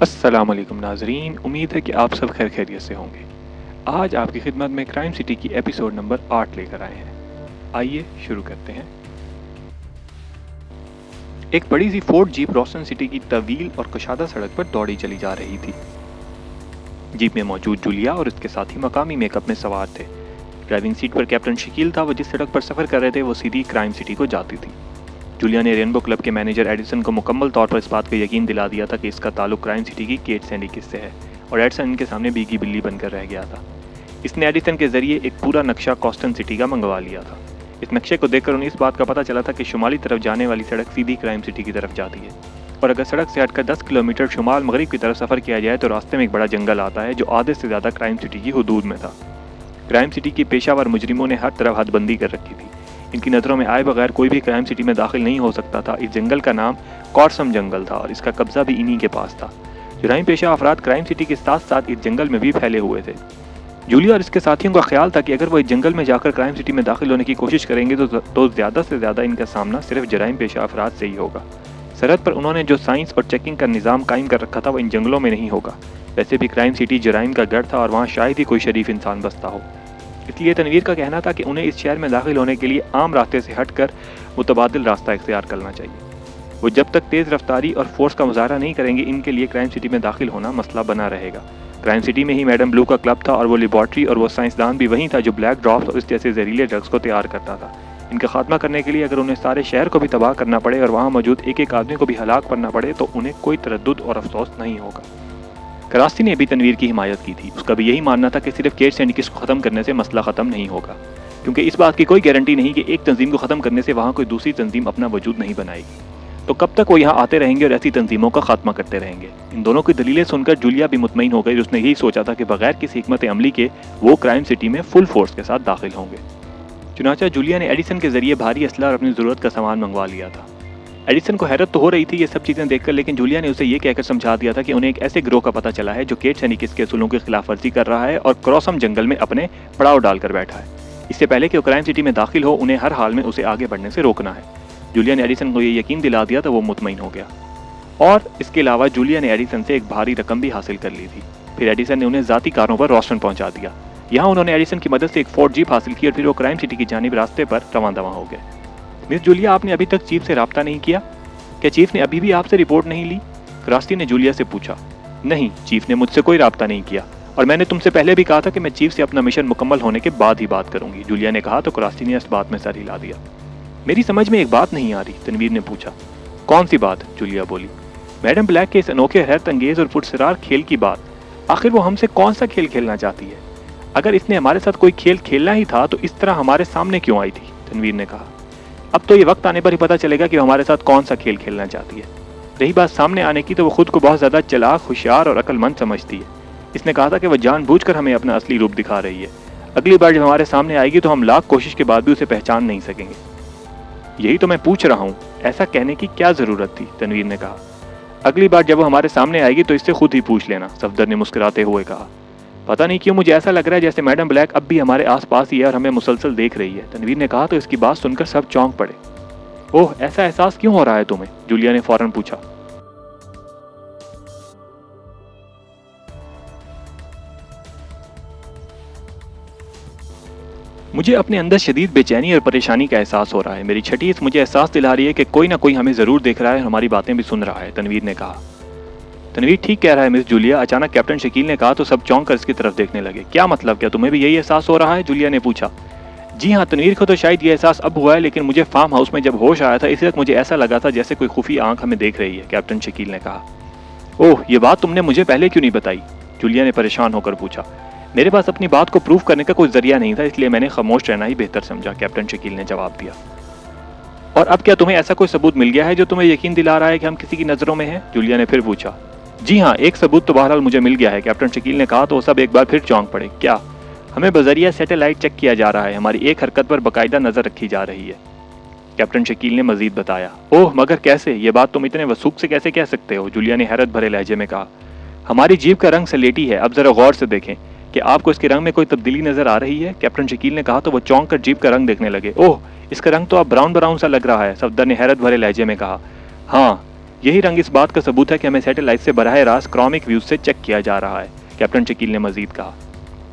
अस्सलामुअलैकुम नाजरीन, उम्मीद है कि आप सब खैर खैरियत से होंगे। आज आपकी खिदमत में क्राइम सिटी की एपिसोड नंबर 8 लेकर आए हैं। आइए शुरू करते हैं। एक बड़ी सी फोर्ड जीप रोस्टन सिटी की तवील और कुशादा सड़क पर दौड़ी चली जा रही थी। जीप में मौजूद जूलिया और उसके साथी मकामी मेकअप में सवार थे। ड्राइविंग सीट पर कैप्टन शकील था। वो जिस सड़क पर सफर कर रहे थे वो सीधी क्राइम सिटी को जाती थी। जूलिया ने रेनबो क्लब के मैनेजर एडिसन को मुकम्मल तौर पर इस बात का यकीन दिला दिया था कि इसका ताल्लुक क्राइम सिटी की केट सैंडिकिस से है, और एडिसन इनके सामने भीगी बिल्ली बनकर रह गया था। इसने एडिसन के जरिए एक पूरा नक्शा कॉस्टन सिटी का मंगवा लिया था। इस नक्शे को देखकर उन्हें इस बात का पता चला था कि शुमाली तरफ जाने वाली सड़क सीधी क्राइम सिटी की तरफ जाती है, और अगर सड़क से हटकर 10 किलोमीटर शुमाल मगरिब की तरफ सफ़र किया जाए तो रास्ते में एक बड़ा जंगल आता है जो आधे से ज़्यादा क्राइम सिटी की हुदूद में था। क्राइम सिटी की पेशावर मुजरिमों ने हर तरफ हदबंदी कर रखी थी। इनकी नज़रों में आए बगैर कोई भी क्राइम सिटी में दाखिल नहीं हो सकता था। इस जंगल का नाम कॉर्सम जंगल था और इसका कब्जा भी इन्हीं के पास था। जुराइम पेशा अफराद क्राइम सिटी के साथ साथ इस जंगल में भी फैले हुए थे। जूलिया और इसके साथियों का ख्याल था कि अगर वो इस जंगल में जाकर क्राइम सिटी में दाखिल होने की कोशिश करेंगे तो ज़्यादा से ज़्यादा इनका सामना सिर्फ जराइम पेशा अफराद से ही होगा। सरहद पर उन्होंने जो साइंस और चेकिंग का निज़ाम कायम कर रखा था वो इन जंगलों में नहीं होगा। वैसे भी क्राइम सिटी जराइम का गढ़ था और वहाँ शायद ही कोई शरीफ इंसान बसता हो। इसलिए तनवीर का कहना था कि उन्हें इस शहर में दाखिल होने के लिए आम रास्ते से हटकर मुतबादिल रास्ता इख्तियार करना चाहिए। वो जब तक तेज़ रफ्तारी और फोर्स का मुजाहरा नहीं करेंगे, इनके लिए क्राइम सिटी में दाखिल होना मसला बना रहेगा। क्राइम सिटी में ही मैडम ब्लू का क्लब था और वो लेबॉर्ट्री और वो साइंसदान भी वहीं था जो ब्लैक ड्रॉप्स और इस जैसे जहरीले ड्रग्स को तैयार करता था। इनका खात्मा करने के लिए अगर उन्हें सारे शहर को भी तबाह करना पड़े और वहाँ मौजूद एक एक आदमी को भी हलाक करना पड़े तो उन्हें कोई तरद्दुद और अफसोस नहीं होगा। करास्ती ने भी तनवीर की हिमायत की थी। उसका भी यही मानना था कि सिर्फ केट सैंडिकिस को ख़त्म करने से मसला ख़त्म नहीं होगा, क्योंकि इस बात की कोई गारंटी नहीं कि एक तंजीम को ख़त्म करने से वहाँ कोई दूसरी तंजीम अपना वजूद नहीं बनाएगी। तो कब तक वो यहाँ आते रहेंगे और ऐसी तंजीमों का खात्मा करते रहेंगे। इन दोनों की दलीलें सुनकर जूलिया भी मुतमईन हो गई। उसने यही सोचा था कि बगैर किसी हिकमत अमली के वो क्राइम सिटी में फुल फोर्स के साथ दाखिल होंगे। चुनाचा जूलिया ने एडिसन के जरिए भारी असला और अपनी ज़रूरत का सामान मंगवा लिया था। एडिसन को हैरत तो हो रही थी ये सब चीज़ें देखकर, लेकिन जूलिया ने उसे ये कहकर समझा दिया था कि उन्हें एक ऐसे गिरोह का पता चला है जो केट सैंडिकिस के असूलों की खिलाफ वर्जी कर रहा है और क्रॉसम जंगल में अपने पड़ाव डालकर बैठा है। इससे पहले कि वो क्राइम सिटी में दाखिल हो, उन्हें हर हाल में उसे आगे बढ़ने से रोकना है। जूलिया ने एडिसन को ये यकीन दिला दिया तो वो मुतमईन हो गया। और इसके अलावा जूलिया ने एडिसन से एक भारी रकम भी हासिल कर ली थी। फिर एडिसन ने उन्हें ज़ाती कारों पर रोस्टन पहुँचा दिया। यहाँ उन्होंने एडिसन की मदद से एक फोर्ड जीप हासिल की और फिर वो क्राइम सिटी की जानिब रास्ते पर रवां दवां हो गए। मिस जूलिया, आपने अभी तक चीफ से रब्ता नहीं किया? क्या चीफ ने अभी भी आपसे रिपोर्ट नहीं ली? क्रास्टी ने जूलिया से पूछा। नहीं, चीफ ने मुझसे कोई रब्ता नहीं किया और मैंने तुमसे पहले भी कहा था कि मैं चीफ से अपना मिशन मुकम्मल होने के बाद ही बात करूंगी, जूलिया ने कहा। तो क्रास्टी ने इस बात में सर हिला दिया। मेरी समझ में एक बात नहीं आ रही, तनवीर ने पूछा। कौन सी बात? जूलिया बोली। मैडम ब्लैक के इस अनोखे हैरत अंगेज और पुरसरार खेल की बात। आखिर वो हमसे कौन सा खेल खेलना चाहती है? अगर इसने हमारे साथ कोई खेल खेलना ही था तो इस तरह हमारे सामने क्यों आई थी? तनवीर ने कहा। अब तो ये वक्त आने पर ही पता चलेगा कि वो हमारे साथ कौन सा खेल खेलना चाहती है। रही बात सामने आने की, तो वो खुद को बहुत ज़्यादा चालाक, होशियार और अक्लमंद समझती है। इसने कहा था कि वह जानबूझकर हमें अपना असली रूप दिखा रही है। अगली बार जब हमारे सामने आएगी तो हम लाख कोशिश के बाद भी उसे पहचान नहीं सकेंगे। यही तो मैं पूछ रहा हूँ, ऐसा कहने की क्या ज़रूरत थी? तनवीर ने कहा। अगली बार जब वो हमारे सामने आएगी तो इससे खुद ही पूछ लेना, सफदर ने मुस्कुराते हुए कहा। पता नहीं क्यों मुझे ऐसा लग रहा है जैसे मैडम ब्लैक अब भी हमारे आसपास ही है और हमें मुसलसल देख रही है, तनवीर ने कहा। तो इसकी बात सुनकर सब चौंक पड़े। ओह, ऐसा एहसास क्यों हो रहा है तुम्हें? जूलिया ने फौरन पूछा। मुझे अपने अंदर शदीद बेचैनी और परेशानी का एहसास हो रहा है। मेरी छठी इस मुझे एहसास दिला रही है कि कोई ना कोई हमें ज़रूर देख रहा है और हमारी बातें भी सुन रहा है, तनवीर ने कहा। तनवीर ठीक कह रहा है मिस जूलिया, अचानक कैप्टन शकील ने कहा। तो सब चौंक कर इसकी तरफ देखने लगे। क्या मतलब? क्या तुम्हें भी यही एहसास हो रहा है? जूलिया ने पूछा। जी हाँ, तनवीर को तो शायद ये एहसास अब हुआ है, लेकिन मुझे फार्म हाउस में जब होश आया था इसी वक्त मुझे ऐसा लगा था जैसे कोई खुफी आंख हमें देख रही है, कैप्टन शकील ने कहा। ओह, ये बात तुमने मुझे पहले क्यों नहीं बताई? जूलिया ने परेशान होकर पूछा। मेरे पास अपनी बात को प्रूफ करने का कोई जरिया नहीं था, इसलिए मैंने खामोश रहना ही बेहतर समझा, कैप्टन शकील ने जवाब दिया। और अब क्या तुम्हें ऐसा कोई सबूत मिल गया है जो तुम्हें यकीन दिला रहा है कि हम किसी की नज़रों में हैं? जूलिया ने फिर पूछा। जी हाँ, एक सबूत तो बहरहाल मुझे मिल गया है, कैप्टन शकील ने कहा। तो सब एक बार फिर चौंक पड़े। क्या? हमें बजरिया सैटेलाइट चेक किया जा रहा है, हमारी एक हरकत पर बाकायदा नज़र रखी जा रही है, कैप्टन शकील ने मजीद बताया। ओह, मगर कैसे? ये बात तुम इतने वसूख से कैसे कह सकते हो? जूलिया ने हैरत भरे लहजे में कहा। हमारी जीप का रंग सलेटी है, अब जरा गौर से देखें। कि आपको इसके रंग में कोई तब्दीली नजर आ रही है? कैप्टन शकील ने कहा तो वो चौंक कर जीप का रंग देखने लगे। ओह, इसका रंग तो अब ब्राउन ब्राउन सा लग रहा है, सफदर ने हैरत भरे लहजे में कहा। हाँ, यही रंग इस बात का सबूत है कि हमें सैटेलाइट से बराह रास्त क्रोमिक व्यूज से चेक किया जा रहा है, कैप्टन शकील ने मजीद कहा।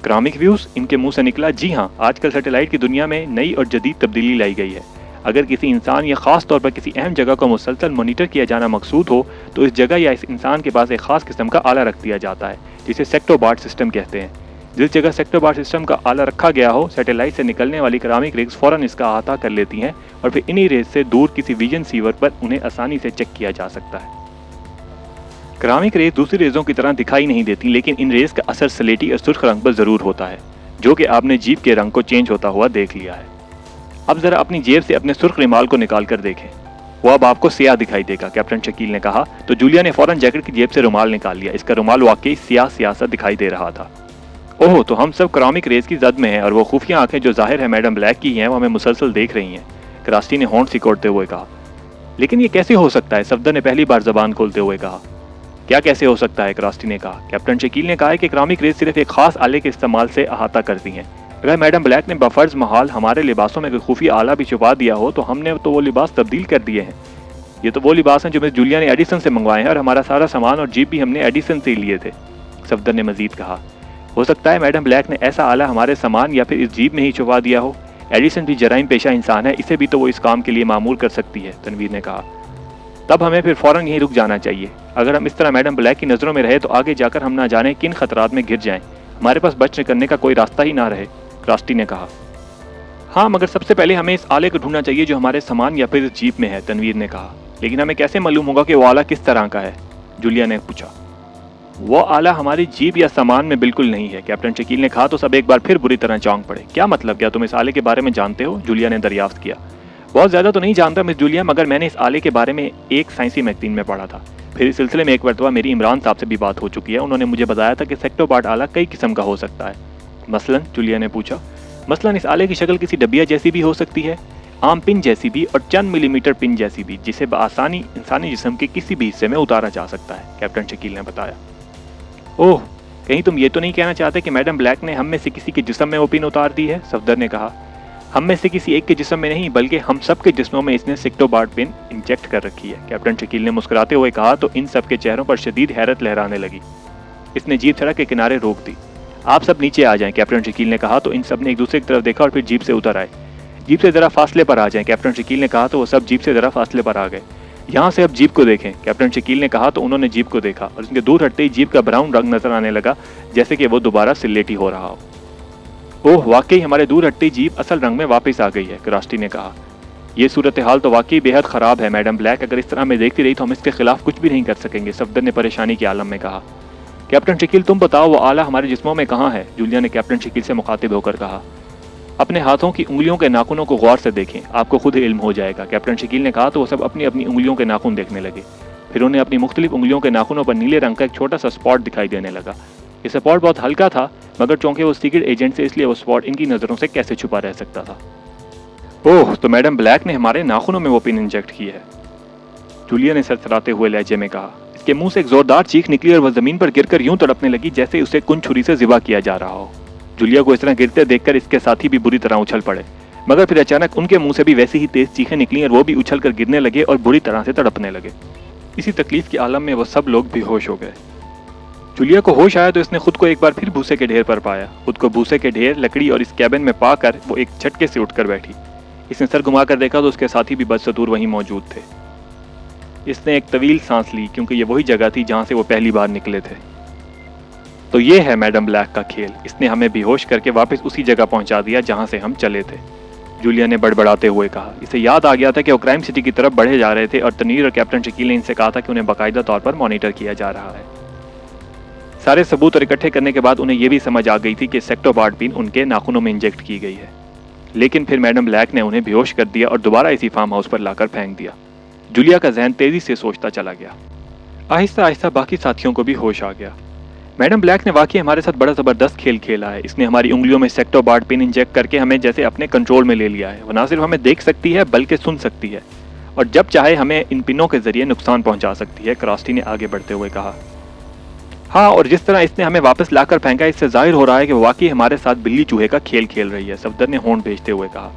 Chromic views? इनके मुंह से निकला। जी हाँ, आजकल सैटेलाइट की दुनिया में नई और जदीद तब्दीली लाई गई है। अगर किसी इंसान या खास तौर पर किसी अहम जगह को मुसलसल मॉनिटर किया जाना मकसूद हो तो इस जगह या इस इंसान के पास एक खास किस्म का आला रख दिया जाता है, जिसे सेक्टोबार्ट सिस्टम कहते हैं। जिस जगह सेक्टोबार्ट सिस्टम का आला रखा गया हो, सैटेलाइट से निकलने वाली क्रोमिक रेज फौरन इसका अहाता कर लेती हैं और फिर इन्हीं रेज से दूर किसी विजन सीवर पर उन्हें आसानी से चेक किया जा सकता है। क्रोमिक रेज दूसरी रेजों की तरह दिखाई नहीं देती, लेकिन इन रेज का असर स्लेटी और सुर्ख रंग पर जरूर होता है, जो कि आपने जीप के रंग को चेंज होता हुआ देख लिया है। अब जरा अपनी जेब से अपने सुर्ख रुमाल को निकाल कर देखें, वो अब आपको स्याह दिखाई देगा, कैप्टन शकील ने कहा। तो जूलिया ने फौरन जैकेट की जेब से रुमाल निकाल लिया। इसका रुमाल वाकई स्याह सा दिखाई दे रहा था। ओह, तो हम सब क्रोमिक रेज की जद में हैं और वो खुफिया आंखें जो जाहिर है मैडम ब्लैक की हैं, वो हमें मुसलसल देख रही हैं, क्रास्टी ने होंठ सिकोड़ते हुए कहा। लेकिन ये कैसे हो सकता है? सफदर ने पहली बार जबान खोलते हुए कहा। क्या कैसे हो सकता है? क्रास्टी ने कहा। कैप्टन शकील ने कहा कि क्रोमिक रेज सिर्फ एक खास आले के इस्तेमाल से अहाता करती हैं। अगर मैडम ब्लैक ने बफर्ज महाल हमारे लिबासों में कोई खुफिया आला भी छुपा दिया हो तो हमने तो वो लिबास तब्दील कर दिए हैं। ये तो वो लिबास हैं जो मिस जूलिया ने एडिसन से मंगवाए हैं और हमारा सारा सामान और जीप भी हमने एडिसन से ही लिए थे, सफदर ने मजीद कहा। हो सकता है मैडम ब्लैक ने ऐसा आला हमारे सामान या फिर इस जीप में ही छुपा दिया हो। एडिसन भी जराइम पेशा इंसान है, इसे भी तो वो इस काम के लिए मामूल कर सकती है, तनवीर ने कहा। तब हमें फिर फौरन यहीं रुक जाना चाहिए। अगर हम इस तरह मैडम ब्लैक की नज़रों में रहे तो आगे जाकर हम ना जाने किन खतरात में घिर जाएं। हमारे पास बच निकलने का कोई रास्ता ही ना रहे, क्रास्टी ने कहा। हाँ, मगर सबसे पहले हमें इस आले को ढूंढना चाहिए जो हमारे सामान या फिर जीप में है, तनवीर ने कहा। लेकिन हमें कैसे मालूम होगा कि वो आला किस तरह का है? जूलिया ने पूछा। वो आला हमारी जीप या सामान में बिल्कुल नहीं है, कैप्टन शकील ने कहा। तो सब एक बार फिर बुरी तरह चौंक पड़े। क्या मतलब? क्या तुम इस आले के बारे में जानते हो? जूलिया ने दरियाफ्त किया। बहुत ज़्यादा तो नहीं जानता मिस जूलिया, मगर मैंने इस आले के बारे में एक साइंसी मैगजीन में पढ़ा था। फिर इस सिलसिले में एक मरतबा मेरी इमरान साहब से भी बात हो चुकी है। उन्होंने मुझे बताया था कि सेक्टोबार्ट आला कई किस्म का हो सकता है। मसलन? जूलिया ने पूछा। मसलन इस आले की शक्ल किसी डबिया जैसी भी हो सकती है, आम पिन जैसी भी और चंद मिलीमीटर पिन जैसी भी, जिसे बआसानी इंसानी जिस्म के किसी भी हिस्से में उतारा जा सकता है, कैप्टन शकील ने बताया। ओह, कहीं तुम ये तो नहीं कहना चाहते कि मैडम ब्लैक ने हम में से किसी के जिस्म में वो पिन उतार दी है? सफदर ने कहा। हम में से किसी एक के जिस्म में नहीं, बल्कि हम सब के जिस्मों में इसने सेक्टोबार्ट पिन इंजेक्ट कर रखी है, कैप्टन शकील ने मुस्कुराते हुए कहा। तो इन सब के चेहरों पर शदीद हैरत लहराने लगी। इसने जीप सड़क के किनारे रोक दी। आप सब नीचे आ जाएं, कैप्टन शकील ने कहा। तो इन सब ने एक दूसरे की तरफ देखा और फिर जीप से उतर आए। जीप से जरा फासले पर आ जाएं, कैप्टन शकील ने कहा। तो वो सब जीप से जरा फासले पर आ गए। यहाँ से अब जीप को देखें, कैप्टन शकील ने कहा। तो उन्होंने जीप को देखा और उसके दूर हटते ही जीप का ब्राउन रंग नजर आने लगा, जैसे कि वो दोबारा सिलेटी हो रहा हो। ओह, वाकई हमारे दूर हटती जीप असल रंग में वापस आ गई है, क्रास्टी ने कहा। ये सूरत हाल तो वाकई बेहद ख़राब है मैडम ब्लैक। अगर इस तरह हमें देखती रही तो हम इसके खिलाफ कुछ भी नहीं कर सकेंगे, सफदर ने परेशानी के आलम में कहा। कैप्टन शकील, तुम बताओ वो आला हमारे जिस्मों में कहाँ है? जूलिया ने कैप्टन शकील से मुखातिब होकर कहा। अपने हाथों की उंगलियों के नाखूनों को गौर से देखें, आपको खुद ही इल्म हो जाएगा, कैप्टन शकील ने कहा। तो वो सब अपनी अपनी उंगलियों के नाखून देखने लगे। फिर उन्हें अपनी मुख्तलिफ उंगलियों के नाखूनों पर नीले रंग का एक छोटा सा स्पॉट दिखाई देने लगा। ये स्पॉट बहुत हल्का था, मगर चूंकि वो सीक्रेट एजेंट से, इसलिए वो स्पॉट इनकी नज़रों से कैसे छुपा रह सकता था। ओह, तो मैडम ब्लैक ने हमारे नाखूनों में वो पिन इंजेक्ट की है, जूलिया ने सरसराते हुए लहजे में कहा। इसके मुंह से एक जोरदार चीख निकली और वह जमीन पर गिरकर यूं तड़पने लगी जैसे उसे कुन छुरी से ज़िबा किया जा रहा हो। जूलिया को इस तरह गिरते देखकर इसके साथी भी बुरी तरह उछल पड़े, मगर फिर अचानक उनके मुंह से भी वैसी ही तेज चीखें निकली और वो भी उछल कर गिरने लगे और बुरी तरह से तड़पने लगे। इसी तकलीफ के आलम में वो सब लोग बेहोश हो गए। जूलिया को होश आया तो इसने खुद को एक बार फिर भूसे के ढेर पर पाया। खुद को भूसे के ढेर, लकड़ी और इस कैबिन में पाकर वो एक झटके से उठकर बैठी। इसने सर घुमाकर देखा तो उसके साथी भी बदस्तूर वहीं मौजूद थे। इसने एक तवील सांस ली, क्योंकि ये वही जगह थी जहां से वो पहली बार निकले थे। तो ये है मैडम ब्लैक का खेल। इसने हमें बेहोश करके वापस उसी जगह पहुंचा दिया जहां से हम चले थे, जूलिया ने बड़बड़ाते हुए कहा। इसे याद आ गया था कि वो क्राइम सिटी की तरफ बढ़े जा रहे थे और तनीर और कैप्टन शकील ने इनसे कहा था कि उन्हें बाकायदा तौर पर मॉनिटर किया जा रहा है। सारे सबूत और इकट्ठे करने के बाद उन्हें यह भी समझ आ गई थी कि सेक्टोबार्ट पिन उनके नाखूनों में इंजेक्ट की गई है। लेकिन फिर मैडम ब्लैक ने उन्हें बेहोश कर दिया और दोबारा इसी फार्म हाउस पर लाकर फेंक दिया। जूलिया का जहन तेजी से सोचता चला गया। आहिस्ता आहिस्ता बाकी साथियों को भी होश आ गया। मैडम ब्लैक ने वाकई हमारे साथ बड़ा ज़बरदस्त खेल खेला है। इसने हमारी उंगलियों में सेक्टोबार्ट पिन इंजेक्ट करके हमें जैसे अपने कंट्रोल में ले लिया है। वो ना सिर्फ हमें देख सकती है बल्कि सुन सकती है, और जब चाहे हमें इन पिनों के जरिए नुकसान पहुंचा सकती है, क्रास्टी ने आगे बढ़ते हुए कहा। हाँ, और जिस तरह इसने हमें वापस लाकर फेंका, इससे जाहिर हो रहा है कि वो वाकई हमारे साथ बिल्ली चूहे का खेल खेल रही है, सफदर ने होंठ भेजते हुए कहा।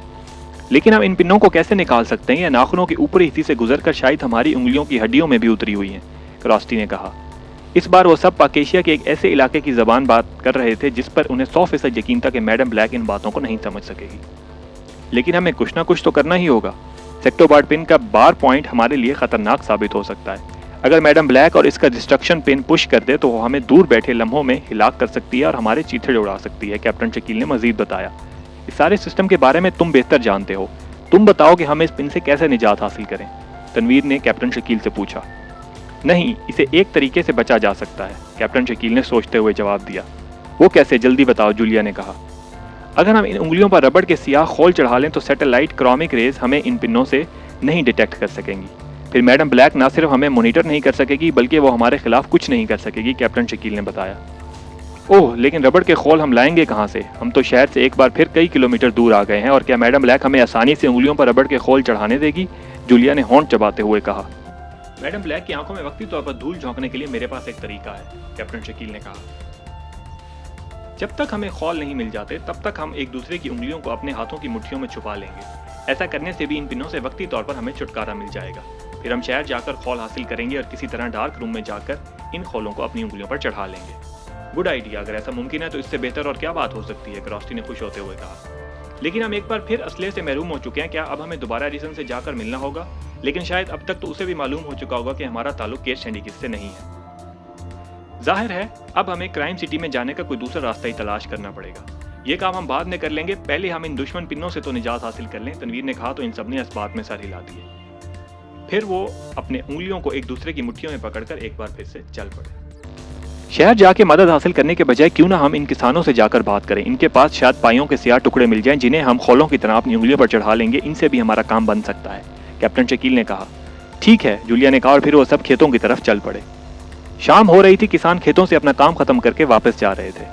लेकिन हम इन पिनों को कैसे निकाल सकते हैं? या नाखूनों की ऊपरी हिस्से से गुजरकर शायद हमारी उंगलियों की हड्डियों में भी उतरी हुई हैं, क्रास्टी ने कहा। इस बार वो सब पाकेशिया के एक ऐसे इलाके की जबान बात कर रहे थे जिस पर उन्हें 100% यकीन था कि मैडम ब्लैक इन बातों को नहीं समझ सकेगी। लेकिन हमें कुछ ना कुछ तो करना ही होगा। सेक्टोबार्ड पिन का बार पॉइंट हमारे लिए खतरनाक साबित हो सकता है। अगर मैडम ब्लैक और इसका डिस्ट्रक्शन पिन पुश कर दे तो वो हमें दूर बैठे लम्हों में हिलाक कर सकती है और हमारे चीथड़े उड़ा सकती है, कैप्टन शकील ने मजीद बताया। इस सारे सिस्टम के बारे में तुम बेहतर जानते हो, तुम बताओ कि हम इस पिन से कैसे निजात हासिल करें, तनवीर ने कैप्टन शकील से पूछा। नहीं, इसे एक तरीके से बचा जा सकता है, कैप्टन शकील ने सोचते हुए जवाब दिया। वो कैसे, जल्दी बताओ, जूलिया ने कहा। अगर हम इन उंगलियों पर रबड़ के सियाह खोल चढ़ा लें तो सैटेलाइट क्रोमिक रेज हमें इन पिनों से नहीं डिटेक्ट कर सकेंगी। फिर मैडम ब्लैक ना सिर्फ हमें मॉनिटर नहीं कर सकेगी बल्कि वो हमारे खिलाफ कुछ नहीं कर सकेगी, कैप्टन शकील ने बताया। ओह, लेकिन रबड़ के खोल हम लाएंगे कहाँ से? हम तो शहर से एक बार फिर कई किलोमीटर दूर आ गए हैं, और क्या मैडम ब्लैक हमें आसानी से उंगलियों पर रबड़ के खोल चढ़ाने देगी? जूलिया ने होंठ चबाते हुए कहा। मैडम ब्लैक की आंखों में वक्ती तौर पर धूल झोंकने के लिए मेरे पास एक तरीका है, कैप्टन शकील ने कहा। जब तक हमें खौल नहीं मिल जाते तब तक हम एक दूसरे की उंगलियों को अपने हाथों की मुट्ठियों में छुपा लेंगे। ऐसा करने से भी इन पिनों से वक्ती तौर पर हमें छुटकारा मिल जाएगा। फिर हम शहर जाकर खौल हासिल करेंगे और किसी तरह डार्क रूम में जाकर इन खोलों को अपनी उंगलियों पर चढ़ा लेंगे। गुड आइडिया, अगर ऐसा मुमकिन है तो इससे बेहतर और क्या बात हो सकती है, क्रास्टी ने खुश होते हुए कहा। लेकिन हम एक बार फिर असले से महरूम हो चुके हैं, क्या अब हमें दोबारा एडिसन से जाकर मिलना होगा? लेकिन शायद अब तक तो उसे भी मालूम हो चुका होगा कि हमारा ताल्लुक केस सिंडिकेट से नहीं है। जाहिर है अब हमें क्राइम सिटी में जाने का कोई दूसरा रास्ता ही तलाश करना पड़ेगा। ये काम हम बाद में कर लेंगे, पहले हम इन दुश्मन पिनों से तो निजात हासिल कर लें, तनवीर ने कहा तो इन सब ने इस बात में सर हिला दिए। फिर वो अपने उंगलियों को एक दूसरे की मुट्ठियों में पकड़कर एक बार फिर से चल पड़े। शहर जाके मदद हासिल करने के बजाय क्यों ना हम इन किसानों से जाकर बात करें। इनके पास शायद पाइयों के सियाह टुकड़े मिल जाएं जिन्हें हम खोलों की तरह अपनी उंगलियों पर चढ़ा लेंगे, इनसे भी हमारा काम बन सकता है, कैप्टन शकील ने कहा। ठीक है, जूलिया ने कहा, और फिर वो सब खेतों की तरफ चल पड़े। शाम हो रही थी, किसान खेतों से अपना काम खत्म करके वापस जा रहे थे।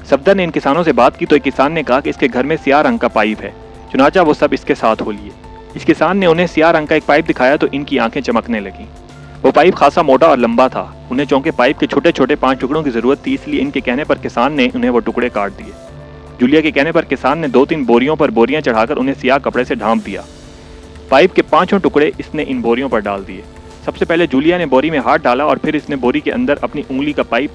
सफदर ने इन किसानों से बात की तो एक किसान ने कहा कि इसके घर में सियाह रंग का पाइप है, चुनाचा वो सब इसके साथ हो लिए। इस किसान ने उन्हें सियाह रंग का एक पाइप दिखाया तो इनकी आंखें चमकने लगीं। वो पाइप खासा मोटा और लंबा था। उन्हें चौंके पाइप के छोटे छोटे 5 टुकड़ों की जरूरत थी, इसलिए इनके कहने पर किसान ने उन्हें वो टुकड़े काट दिए। जूलिया के कहने पर किसान ने 2-3 बोरियों पर बोरियां चढ़ाकर उन्हें सियाह कपड़े से ढांप दिया। पाइप के 5 टुकड़े इसने इन बोरियों पर डाल दिए। सबसे पहले जूलिया ने बोरी में हाथ डाला और फिर इसने बोरी के अंदर अपनी उंगली का पाइप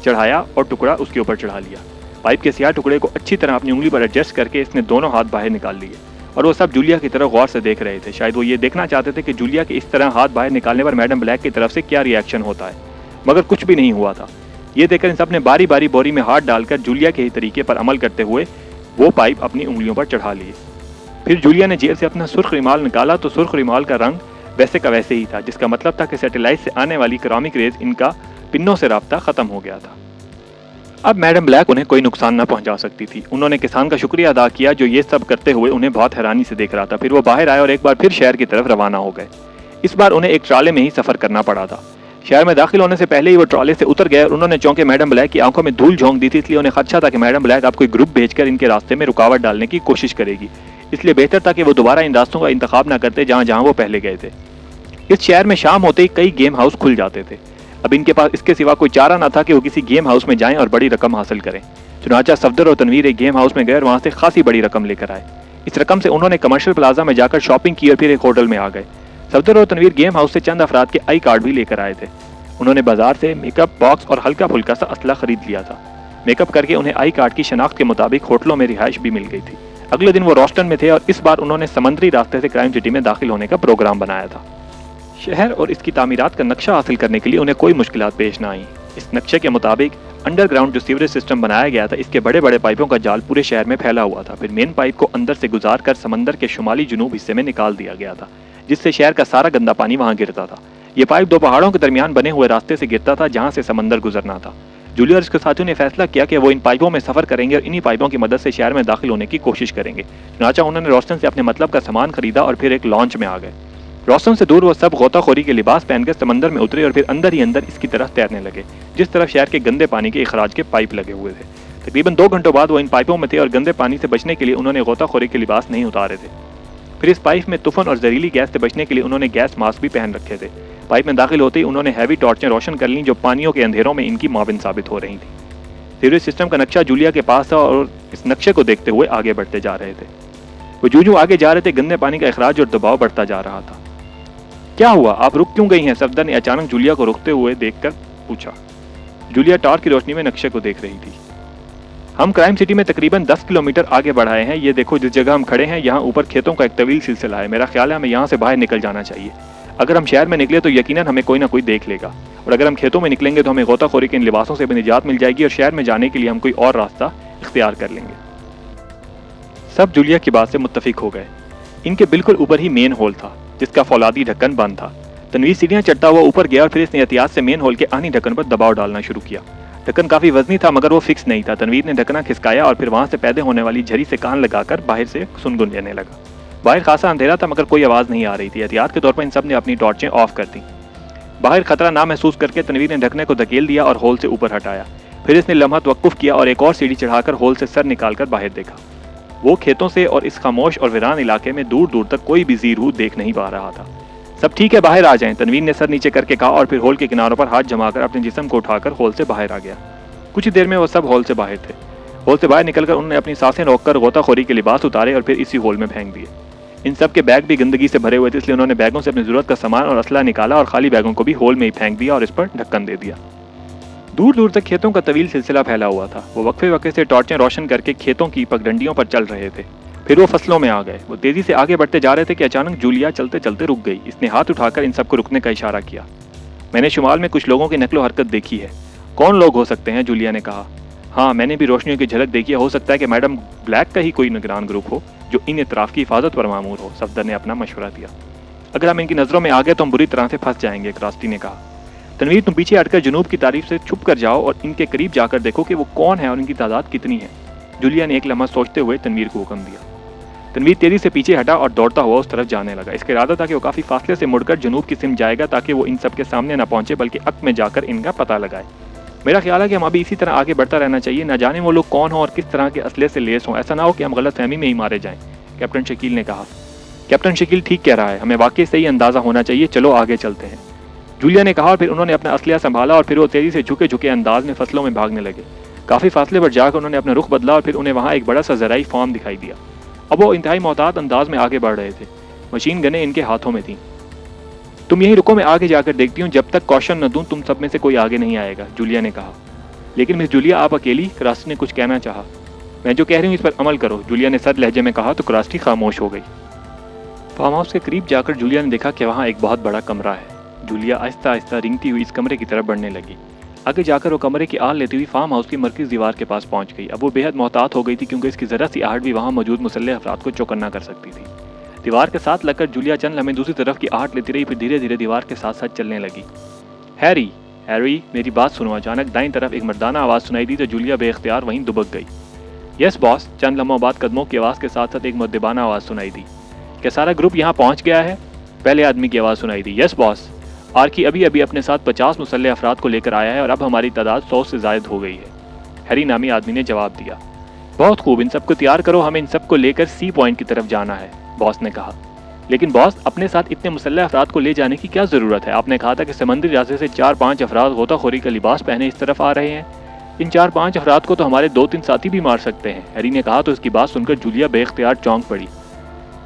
चढ़ाया और टुकड़ा उसके ऊपर चढ़ा लिया। पाइप के सियाह टुकड़े को अच्छी तरह अपनी उंगली पर एडजस्ट करके इसने दोनों हाथ बाहर निकाल लिए और वो सब जूलिया की तरफ गौर से देख रहे थे। शायद वो ये देखना चाहते थे कि जूलिया के इस तरह हाथ बाहर निकालने पर मैडम ब्लैक की तरफ से क्या रिएक्शन होता है, मगर कुछ भी नहीं हुआ था। ये देखकर इन सब ने बारी बारी बोरी में हाथ डालकर जूलिया के ही तरीके पर अमल करते हुए वो पाइप अपनी उंगलियों पर चढ़ा लिए। फिर जूलिया ने जेब से अपना सुर्ख रुमाल निकाला तो सुर्ख रुमाल का रंग वैसे का वैसे ही था, जिसका मतलब था कि सैटेलाइट से आने वाली क्रोमिक रेज इनका पिनों से राब्ता खत्म हो गया था। अब मैडम ब्लैक उन्हें कोई नुकसान न पहुंचा सकती थी। उन्होंने किसान का शुक्रिया अदा किया जो ये सब करते हुए उन्हें बहुत हैरानी से देख रहा था। फिर वो बाहर आए और एक बार फिर शहर की तरफ रवाना हो गए। इस बार उन्हें एक ट्राले में ही सफर करना पड़ा था। शहर में दाखिल होने से पहले ही वो ट्राले से उतर गए और उन्होंने चौंके मैडम ब्लैक की आंखों में धूल झोंक दी थी, इसलिए उन्हें खदशा था कि मैडम ब्लैक अब कोई ग्रुप भेजकर इनके रास्ते में रुकावट डालने की कोशिश करेगी। इसलिए बेहतर था कि वो दोबारा इन रास्तों का इंतखाब न करते जहाँ जहाँ वो पहले गए थे। इस शहर में शाम होते ही कई गेम हाउस खुल जाते थे। अब इनके पास इसके सिवा कोई चारा न था कि वो किसी गेम हाउस में जाएं और बड़ी रकम हासिल करें। चुनाचा सफदर और तनवीर एक गेम हाउस में गए और वहां से खासी बड़ी रकम लेकर आए। इस रकम से उन्होंने कमर्शियल प्लाजा में जाकर शॉपिंग की और फिर एक होटल में आ गए। सफदर और तनवीर गेम हाउस से चंद अफराद के आई कार्ड भी लेकर आए थे। उन्होंने बाजार से मेकअप बॉक्स और हल्का फुल्का सा असला खरीद लिया था। मेकअप करके उन्हें आई कार्ड की शनाख्त के मुताबिक होटलों में रिहाइश भी मिल गई थी। अगले दिन वो रोस्टन में थे और इस बार उन्होंने समंदरी रास्ते से क्राइम सिटी में दाखिल होने का प्रोग्राम बनाया था। शहर और इसकी तामीरात का नक्शा हासिल करने के लिए उन्हें कोई मुश्किलात पेश न आई। इस नक्शे के मुताबिक अंडरग्राउंड जो सीवरेज सिस्टम बनाया गया था, इसके बड़े बड़े पाइपों का जाल पूरे शहर में फैला हुआ था। फिर मेन पाइप को अंदर से गुजार कर समंदर के शुमाली जुनूब हिस्से में निकाल दिया गया था, जिससे शहर का सारा गंदा पानी वहां गिरता था। ये पाइप 2 पहाड़ों के दरमियान बने हुए रास्ते से गिरता था जहां से समंदर गुजरना था। जूलिया और इसके साथियों ने फैसला किया कि वो इन पाइपों में सफर करेंगे और इन्हीं पाइपों की मदद से शहर में दाखिल होने की कोशिश करेंगे। चुनाचा उन्होंने रोस्टन से अपने मतलब का सामान खरीदा और फिर एक लॉन्च में आ गए। रोस्टन से दूर वो सब गोताखोरी के लिबास पहनकर समंदर में उतरे और फिर अंदर ही अंदर इसकी तरफ तैरने लगे, जिस तरफ शहर के गंदे पानी के इखराज के पाइप लगे हुए थे। तकरीबन 2 घंटों बाद वो इन पाइपों में थे और गंदे पानी से बचने के लिए उन्होंने गोताखोरी के लिबास नहीं उतारे थे। फिर इस पाइप में तूफान और जहरीली गैस से बचने के लिए उन्होंने गैस मास्क भी पहन रखे थे। पाइप में दाखिल होते ही उन्होंने हैवी टॉर्चें रोशन कर लीं जो पानियों के अंधेरों में इनकी माविन साबित हो रही थी। सीवरेज सिस्टम का नक्शा जूलिया के पास था और इस नक्शे को देखते हुए आगे बढ़ते जा रहे थे। वो जूं आगे जा रहे थे, गंदे पानी का अखराज और दबाव बढ़ता जा रहा था। क्या हुआ, आप रुक क्यों गई हैं? सफदर ने अचानक जूलिया को रुकते हुए देखकर पूछा। जूलिया टॉर्च की रोशनी में नक्शे को देख रही थी। हम क्राइम सिटी में तकरीबन 10 किलोमीटर आगे बढ़ाए हैं। ये देखो, जिस जगह हम खड़े हैं यहाँ ऊपर खेतों का एक तवील सिलसिला है। मेरा ख्याल है हमें यहाँ से बाहर निकल जाना चाहिए। अगर हम शहर में निकले तो यकीनन हमें कोई ना कोई देख लेगा, और अगर हम खेतों में निकलेंगे तो हमें गोताखोरी के इन लिबासों से भी निजात मिल जाएगी और शहर में जाने के लिए हम कोई और रास्ता इख्तियार कर लेंगे। सब जूलिया की बात से मुत्तफिक हो गए। इनके बिल्कुल ऊपर ही मेन होल था जिसका फौलादी ढक्कन बंद था। तनवीर सीढ़ियां चढ़ता हुआ ऊपर गया और फिर इसने एहतियात से मेन होल के आनी ढक्कन पर दबाव डालना शुरू किया। ढक्कन काफी वजनी था मगर वो फिक्स नहीं था। तनवीर ने ढक्कना खिसकाया और फिर वहां से पैदा होने वाली झरी से कान लगाकर बाहर से सुनगुन लेने लगा। बाहर खासा अंधेरा था मगर कोई आवाज नहीं आ रही थी। एहतियात के तौर पर इन सब ने अपनी टॉर्चें ऑफ कर दी। बाहर खतरा ना महसूस करके तनवीर ने ढकने को धकेल दिया और होल से ऊपर हटाया। फिर इसने लम्हा तवक्कुफ किया और एक और सीढ़ी चढ़ाकर होल से सर निकालकर बाहर देखा। वो खेतों से और इस खामोश और वीरान इलाके में दूर दूर तक कोई भी ज़ीरू देख नहीं पा रहा था। सब ठीक है, बाहर आ जाएं, तनवीर ने सर नीचे करके कहा और फिर होल के किनारों पर हाथ जमाकर अपने जिस्म को उठाकर होल से बाहर आ गया। कुछ ही देर में वो सब होल से बाहर थे। होल से बाहर निकलकर उन्होंने अपनी सांसें रोककर गोताखोरी के लिबास उतारे और फिर इसी होल में फेंक दिए। इन सब के बैग भी गंदगी से भरे हुए थे, इसलिए उन्होंने बैगों से अपनी जरूरत का सामान और असला निकाला और खाली बैगों को भी होल में ही फेंक दिया और इस पर ढक्कन दे दिया। दूर दूर तक खेतों का तवील सिलसिला फैला हुआ था। वो वक्फे वक्फे से टॉर्चें रोशन करके खेतों की पगडंडियों पर चल रहे थे। फिर वो फसलों में आ गए। वो तेजी से आगे बढ़ते जा रहे थे कि अचानक जूलिया चलते चलते रुक गई। इसने हाथ उठाकर इन सबको रुकने का इशारा किया। मैंने शुमाल में कुछ लोगों की नकलो हरकत देखी है। कौन लोग हो सकते हैं? जूलिया ने कहा। हाँ, मैंने भी रोशनियों की झलक देखी है। हो सकता है कि मैडम ब्लैक का ही कोई निगरान ग्रुप हो जो इन इतराफ की हिफाजत पर मामूर हो। सफदर ने अपना मशवरा दिया। अगर हम इनकी नजरों में आ गए तो हम बुरी तरह से फंस जाएंगे, क्रास्टी ने कहा। तनवीर, तुम पीछे हटकर जनूब की तारीफ से छुप कर जाओ और इनके करीब जाकर देखो कि वो कौन है और इनकी तादाद कितनी है। जूलिया ने एक लम्हा सोचते हुए तनवीर को हुक्म दिया। तनवीर तेजी से पीछे हटा और दौड़ता हुआ उस तरफ जाने लगा। इसका इरादा था कि वो काफी फासले से मुड़कर जनूब की सिम जाएगा ताकि वो इन सब के सामने न पहुंचे बल्कि अक में जाकर इनका पता लगाए। मेरा ख्याल है कि हम अभी इसी तरह आगे बढ़ता रहना चाहिए। न जाने वो लोग कौन हो और किस तरह के असले से लेस हों। ऐसा ना हो कि हम गलत फहमी में ही मारे जाएं, कैप्टन शकील ने कहा। कैप्टन शकील ठीक कह रहा है, हमें वाकई सही अंदाजा होना चाहिए। चलो आगे चलते हैं, जूलिया ने कहा और फिर उन्होंने अपना असलिया संभाला और फिर वो तेजी से झुके झुके अंदाज में फसलों में भागने लगे। काफी फासले पर जाकर उन्होंने अपना रुख बदला और फिर उन्हें वहां एक बड़ा सा ज़राई फार्म दिखाई दिया। अब वो इंतहाई मोहतात अंदाज में आगे बढ़ रहे थे। मशीन गनें इनके हाथों में थी। तुम यही रुको, मैं आगे जाकर देखती हूँ। जब तक कौशन न दूं तुम सब में से कोई आगे नहीं आएगा, जूलिया ने कहा। लेकिन मिस जूलिया, आप अकेली? क्रास्टी ने कुछ कहना चाहा। मैं जो कह रही हूँ इस पर अमल करो, जूलिया ने सख्त लहजे में कहा तो क्रास्टी खामोश हो गई। फार्म हाउस के करीब जाकर जूलिया ने देखा कि वहाँ एक बहुत बड़ा कमरा है। जूलिया आहिस्ता आहिस्ता रिंगती हुई इस कमरे की तरफ बढ़ने लगी। आगे जाकर वो कमरे की आल लेती हुई फार्म हाउस की मरकज़ी दीवार के पास पहुंच गई। अब वो बेहद मोहतात हो गई थी क्योंकि इसकी ज़रा सी आहट भी वहाँ मौजूद मुसल्लह अफराद को चौकन्ना कर सकती थी। दीवार के साथ लगकर जूलिया चंद लम्हे दूसरी तरफ की आहट लेती रही, फिर धीरे धीरे दीवार के साथ साथ चलने लगी। हैरी, हैरी, मेरी बात सुनो। अचानक दाईं तरफ एक मर्दाना आवाज़ सुनाई दी तो जूलिया बेख्तियार वहीं दुबक गई। Yes boss. चंद लम्हों बाद कदमों की आवाज़ के साथ साथ एक मुद्दिबाना आवाज़ सुनाई दी। क्या सारा ग्रुप यहाँ पहुँच गया है? पहले आदमी की आवाज़ सुनाई दी। Yes boss. आर्की अभी अभी अपने साथ 50 मुसल्लह अफराद को लेकर आया है और अब हमारी तादाद 100 से ज़ायद हो गई है, हैरी नामी आदमी ने जवाब दिया। बहुत खूब, इन सबको तैयार करो, हमें इन सबको लेकर सी पॉइंट की तरफ जाना है, बॉस ने कहा। लेकिन बॉस, अपने साथ इतने मुसल्लह अफराद को ले जाने की क्या ज़रूरत है? आपने कहा था कि समंदरी रास्ते से 4-5 अफराद गोताखोरी का लिबास पहने इस तरफ आ रहे हैं। इन 4-5 अफराद को तो हमारे 2-3 साथी भी मार सकते हैं, हैरी ने कहा। तो इसकी बात सुनकर जूलिया बेख्तियार चौंक पड़ी।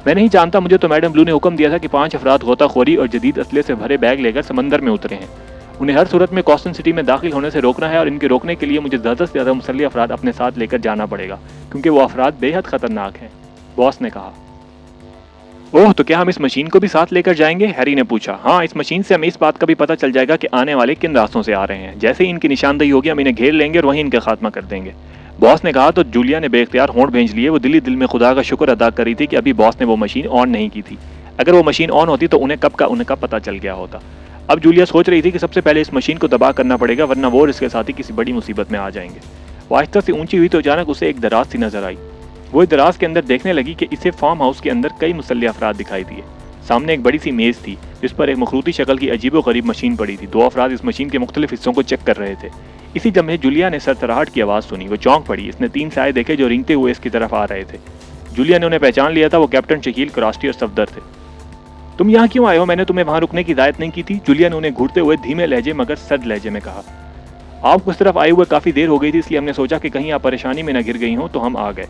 मैं नहीं जानता, मुझे तो मैडम ब्लू ने हुक्म दिया था कि 5 अफराद गोताखोरी और जदीद असले से भरे बैग लेकर समंदर में उतरे हैं। उन्हें हर सूरत में कॉस्टन सिटी में दाखिल होने से रोकना है और इनके रोकने के लिए मुझे ज़्यादा से ज़्यादा मुसल्लह अफराद अपने साथ लेकर जाना पड़ेगा क्योंकि वो अफराद बेहद ख़तरनाक हैं, बॉस ने कहा। ओह, तो क्या हम इस मशीन को भी साथ लेकर जाएंगे? हैरी ने पूछा। हाँ, इस मशीन से हमें इस बात का भी पता चल जाएगा कि आने वाले किन रास्तों से आ रहे हैं। जैसे ही इनकी निशानदेही होगी हम इन्हें घेर लेंगे और वहीं इनका खात्मा कर देंगे, बॉस ने कहा। तो जूलिया ने बेख्तियार होंठ भेज लिए। वो दिली दिल में खुदा का शुक्र अदा कर रही थी कि अभी बॉस ने वो मशीन ऑन नहीं की थी। अगर वो मशीन ऑन होती तो उन्हें का पता चल गया होता। अब जूलिया सोच रही थी कि सबसे पहले इस मशीन को दबा करना पड़ेगा वरना वो और इसके साथी किसी बड़ी मुसीबत में आ जाएंगे। वो आहिस्ता से ऊंची हुई तो अचानक उसे एक दराज सी नजर आई। वो इस दराज के अंदर देखने लगी कि इसे फार्म हाउस के अंदर कई मुसल्लह अफराद दिखाई दिए। सामने एक बड़ी सी मेज़ थी जिस पर एक मखरूती शक्ल की अजीबोगरीब मशीन पड़ी थी। 2 अफराद इस मशीन के मुख्तलिफ हिस्सों को चेक कर रहे थे। इसी लम्हे जूलिया ने सरसराहट की आवाज़ सुनी। वो चौंक पड़ी। इसने 3 साए देखे जो रिंगते हुए इसकी तरफ आ रहे थे। जूलिया ने उन्हें पहचान लिया था। वो कैप्टन शकील, क्रास्टी और सफदर थे। तुम यहाँ क्यों आए हो? मैंने तुम्हें वहाँ रुकने की हिदायत नहीं की थी, जूलिया ने उन्हें घूरते हुए धीमे लहजे मगर सर्द लहजे में कहा। आपको इस तरफ आए हुए काफ़ी देर हो गई थी, इसलिए हमने सोचा कि कहीं आप परेशानी में न गिर गई हो, तो हम आ गए।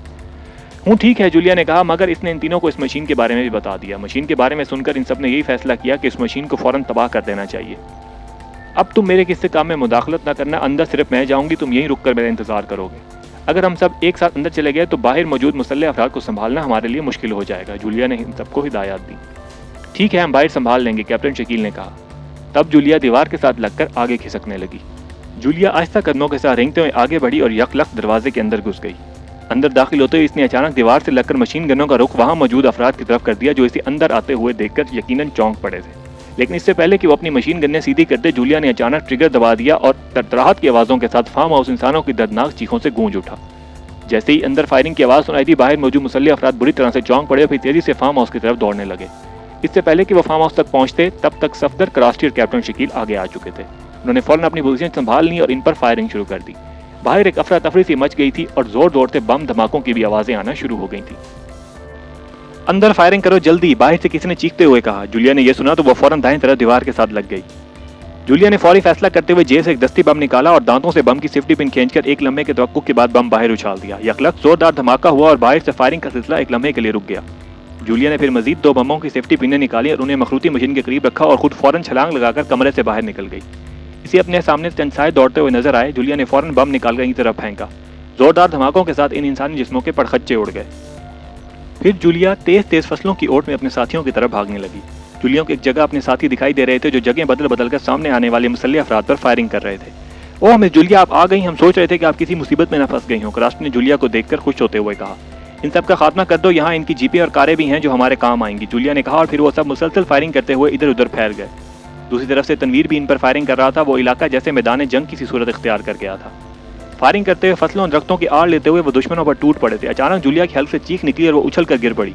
ठीक है, जूलिया ने कहा, मगर इसने इन तीनों को इस मशीन के बारे में भी बता दिया। मशीन के बारे में सुनकर इन सब ने यही फैसला किया कि इस मशीन को फ़ौरन तबाह कर देना चाहिए। अब तुम मेरे किसी काम में मुदाखलत न करना, अंदर सिर्फ मैं जाऊंगी, तुम यहीं रुक कर मेरा इंतजार करोगे। अगर हम सब एक साथ अंदर चले गए तो बाहर मौजूद मुसल्लह अफराद को संभालना हमारे लिए मुश्किल हो जाएगा। जूलिया ने इन सबको हिदायत दी। ठीक है, हम बाहर संभाल लेंगे, कैप्टन शकील ने कहा। तब जूलिया दीवार के साथ लगकर आगे खिसकने लगी। जूलिया आहिस्ता कदमों के साथ रेंगते हुए आगे बढ़ी और यकलक दरवाजे के अंदर घुस गई। अंदर दाखिल होते हुए इसने अचानक दीवार से लगकर मशीन गनों का रुख वहां मौजूद अफराद की तरफ कर दिया, जो इसे अंदर आते हुए देखकर यकीनन चौंक पड़े थे। लेकिन इससे पहले कि वो अपनी मशीन गन्ने सीधी करते, जूलिया ने अचानक ट्रिगर दबा दिया और तरतराहट की आवाज़ों के साथ फार्म हाउस इंसानों की दर्दनाक चीखों से गूंज उठा। जैसे ही अंदर फायरिंग की आवाज़ सुनाई दी, बाहर मौजूद मुसल्लह अफराद बुरी तरह से चौंक पड़े और फिर तेजी से फार्म हाउस की तरफ दौड़ने लगे। इससे पहले कि वो फार्म हाउस तक पहुंचते, तब तक सफदर क्रास्टी और कैप्टन शकील आगे आ चुके थे। उन्होंने फौरन अपनी पोजीशन संभाल ली और इन पर फायरिंग शुरू कर दी। बाहर एक अफरा तफरी सी मच गई थी और जोर जोर से बम धमाकों की भी आवाजें आना शुरू हो गई थी। अंदर फायरिंग करो जल्दी, बाहर से किसी ने चीखते हुए कहा। जूलिया ने यह सुना तो वह फौरन दाएं तरफ दीवार के साथ लग गई। जूलिया ने फौरी फैसला करते हुए जेब से एक दस्ती बम निकाला और दांतों से बम की सेफ्टी पिन खींचकर एक लम्हे के तवक्कुफ के बाद बम बाहर उछाल दिया। यकलक जोरदार धमाका हुआ और बाहर से फायरिंग का सिलसिला एक लम्हे के लिए रुक गया। जूलिया ने फिर मजीद 2 बमों की सेफ्टी पिनें निकाली और उन्हें मखरूती मशीन के करीब रखा और खुद फौरन छलांग लगाकर कमरे से बाहर निकल गई। इसे अपने सामने चंद साए दौड़ते हुए नजर आए। जूलिया ने फौरन बम निकालकर इस तरफ फेंका। जोरदार धमाकों के साथ इन इंसानी जिस्मों के पड़खच्चे उड़ गए। फिर जूलिया तेज तेज फसलों की ओट में अपने साथियों की तरफ भागने लगी। जूलिया को एक जगह अपने साथी दिखाई दे रहे थे, जो जगह बदल बदल कर सामने आने वाले मुसल्लह अफराद पर फायरिंग कर रहे थे। ओह मिस जूलिया, आप आ गई, हम सोच रहे थे कि आप किसी मुसीबत में न फंस गई हो, क्रास्टी ने जूलिया को देखकर खुश होते हुए कहा। इन सब का खात्मा कर दो, यहाँ इनकी जीपें और कारें भी हैं जो हमारे काम आएंगी, जूलिया ने कहा और फिर वो सब मुसलसल फायरिंग करते हुए इधर उधर फैल गए। दूसरी तरफ से तनवीर भी इन पर फायरिंग कर रहा था। वो इलाका जैसे मैदान जंग की सी सूरत इख्तियार कर गया था। फायरिंग करते हुए फसलों और दरख्तों की आड़ लेते हुए वो दुश्मनों पर टूट पड़े थे। अचानक जूलिया की हल्क से चीख निकली और वो उछल कर गिर पड़ी।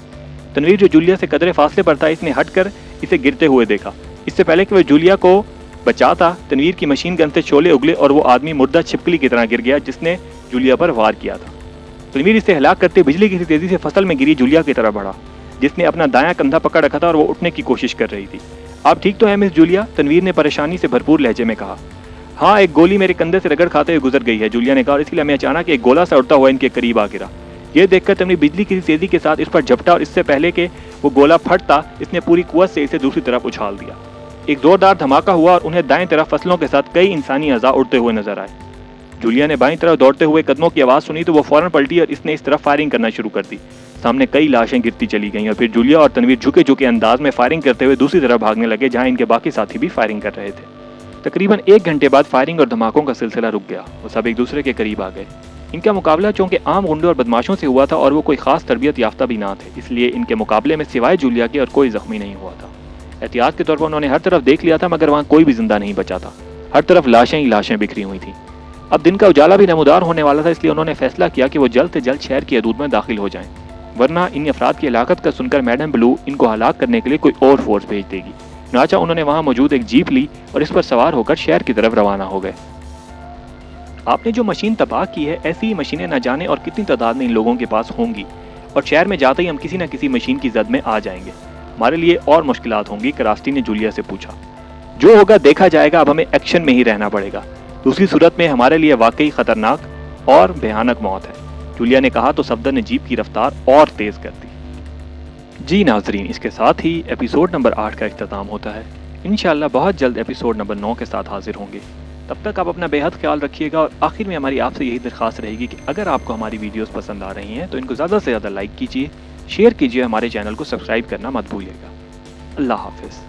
तनवीर जो जूलिया से कदरे फासले पर था, इसने हटकर इसे गिरते हुए देखा। इससे पहले कि वह जूलिया को बचाता, तनवीर की मशीन गन से शोले उगले और वो आदमी मुर्दा छिपकली की तरह गिर गया जिसने जूलिया पर वार किया था। तनवीर इसे हिलाक करते बिजली की तेजी से फसल में गिरी जूलिया की तरफ बढ़ा, जिसने अपना दायां कंधा पकड़ रखा था और वो उठने की कोशिश कर रही थी। आप ठीक तो है मिस जूलिया? तनवीर ने परेशानी से भरपूर लहजे में कहा। हाँ, एक गोली मेरे कंधे से रगड़ खाते हुए गुजर गई है, जूलिया ने कहा, और इसलिए मैं अचानक एक गोला सा उड़ता हुआ इनके करीब आ गिरा। यह देखकर तनवीर बिजली की तेजी के साथ इस पर झपटा और इससे पहले कि वो गोला फटता, इसने पूरी कुव्वत से इसे दूसरी तरफ उछाल दिया। एक जोरदार धमाका हुआ और उन्हें दाएं तरफ फसलों के साथ कई इंसानी अज़ा उड़ते हुए नजर आए। जूलिया ने बाईं तरफ दौड़ते हुए कदमों की आवाज़ सुनी तो वो फौरन पलटी और इसने इस तरफ फायरिंग करना शुरू कर दी। सामने कई लाशें गिरती चली गईं और फिर जूलिया और तनवीर झुके झुके अंदाज में फायरिंग करते हुए दूसरी तरफ भागने लगे, जहां इनके बाकी साथी भी फायरिंग कर रहे थे। तकरीबन 1 घंटे बाद फायरिंग और धमाकों का सिलसिला रुक गया। वो सब एक दूसरे के करीब आ गए। इनका मुकाबला चूंकि आम गुंडों और बदमाशों से हुआ था और वो कोई खास तरबियत याफ्ता भी ना थे, इसलिए इनके मुकाबले में सिवाय जूलिया के और कोई जख्मी नहीं हुआ था। एहतियात के तौर पर उन्होंने हर तरफ देख लिया था, मगर वहाँ कोई भी जिंदा नहीं बचा था। हर तरफ लाशें ही लाशें बिखरी हुई थी। अब दिन का उजाला भी नमूदार होने वाला था, इसलिए उन्होंने फैसला किया कि वो जल्द से जल्द शहर की हदूद में दाखिल हो जाएं, वरना इन अफराद की हलाकत का सुनकर मैडम ब्लू इनको हलाक करने के लिए कोई और फोर्स भेज देगी। चुनांचे उन्होंने वहां मौजूद एक जीप ली और इस पर सवार होकर शहर की तरफ रवाना हो गए। आपने जो मशीन तबाह की है, ऐसी ही मशीनें न जाने और कितनी तादाद में इन लोगों के पास होंगी, और शहर में जाते ही हम किसी न किसी मशीन की जद में आ जाएंगे। हमारे लिए और मुश्किलात होंगी, क्रास्टी ने जूलिया से पूछा। जो होगा देखा जाएगा, अब हमें एक्शन में ही रहना पड़ेगा, दूसरी सूरत में हमारे लिए वाकई खतरनाक और भयानक मौत है, जूलिया ने कहा तो सफदर ने जीप की रफ्तार और तेज कर दी। जी नाजरीन, इसके साथ ही एपिसोड नंबर 8 का इख्तिताम होता है। इंशाअल्लाह बहुत जल्द एपिसोड नंबर 9 के साथ हाजिर होंगे। तब तक आप अपना बेहद ख्याल रखिएगा और आखिर में हमारी आपसे यही दरख्वास्त रहेगी कि अगर आपको हमारी वीडियोस पसंद आ रही हैं तो इनको ज़्यादा से ज़्यादा लाइक कीजिए, शेयर कीजिए, हमारे चैनल को सब्सक्राइब करना मत भूलिएगा। अल्लाह हाफिज़।